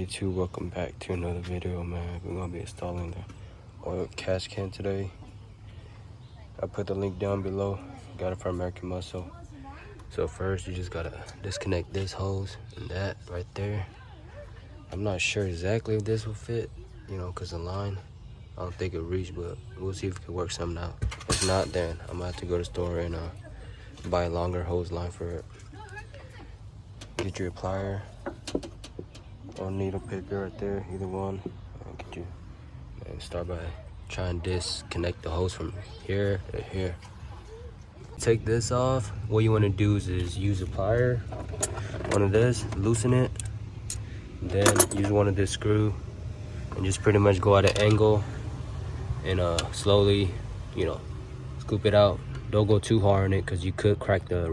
YouTube, welcome back to another video, man. We're gonna be installing the oil catch can today. I put the link down below. Got it from American Muscle. So first you just gotta disconnect this hose and that right there. I'm not sure exactly if this will fit, you know, cause the line, I don't think it'll reach, but we'll see if it can work something out. If not, then I'm gonna have to go to the store and buy a longer hose line for it. Get your plier or needle picker right there, either one. Get you and start by trying to disconnect the hose from here to here. Take this off. What you want to do is use a plier, one of this, loosen it, then use one of this screw and just pretty much go at an angle and slowly, you know, scoop it out. Don't go too hard on it because you could crack the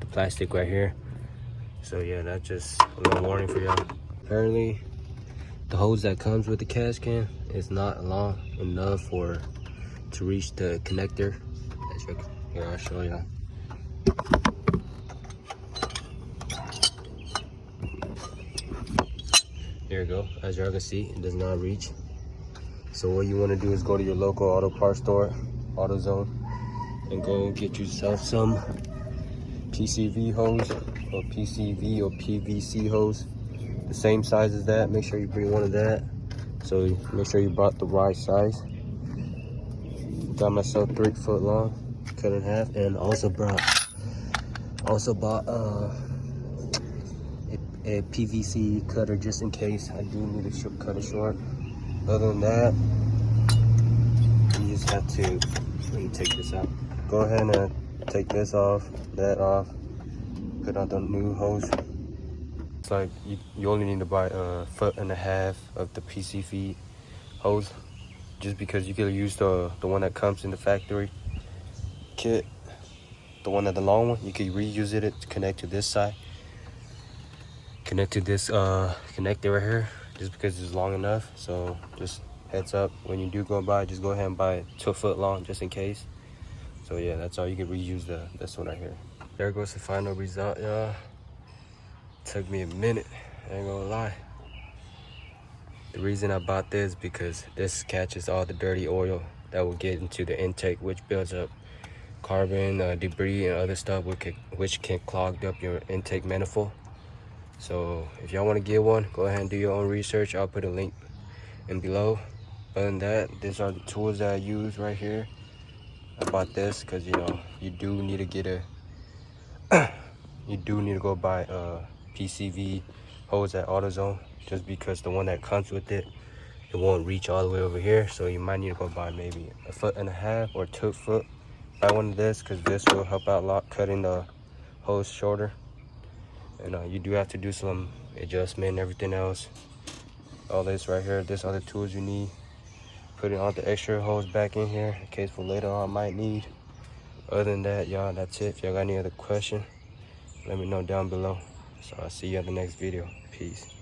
the plastic right here. So yeah, that's just a little warning for y'all. Apparently, the hose that comes with the catch can is not long enough to reach the connector. Here, I'll show y'all. There you go. As y'all can see, it does not reach. So what you want to do is go to your local auto parts store, AutoZone, and go get yourself some PCV hose or PCV or PVC hose. The same size as that. Make sure you bring one of that. So make sure you brought the right size. Got myself 3 foot long, cut in half, and also bought a PVC cutter just in case I do need to cut it short. Other than that, you just have to, let me take this out. Go ahead and take this off, that off, put on the new hose. It's like you only need to buy 1.5 foot of the PCV hose, just because you can use the one that comes in the factory kit, the long one. You can reuse it to connect to this side, connect to this connector right here, just because it's long enough. So just heads up, when you do go buy, just go ahead and buy it 2 foot long just in case. So yeah, that's all. You can reuse this one right here. There goes the final result, y'all. Took me a minute, I ain't gonna lie. The reason I bought this because this catches all the dirty oil that will get into the intake, which builds up carbon, debris, and other stuff which can clog up your intake manifold. So if y'all want to get one, go ahead and do your own research. I'll put a link in below. Other than that, these are the tools that I use right here. I bought this because, you know, you do need to get you do need to go buy a PCV hose at AutoZone, just because the one that comes with it won't reach all the way over here. So you might need to go buy maybe 1.5 foot or 2 foot. Buy one of this because this will help out a lot, cutting the hose shorter. And you do have to do some adjustment and everything else. All this right here, this other tools you need. Putting all the extra hose back in here in case for later on I might need. Other than that, y'all, that's it. If y'all got any other question, let me know down below. So I'll see you at the next video. Peace.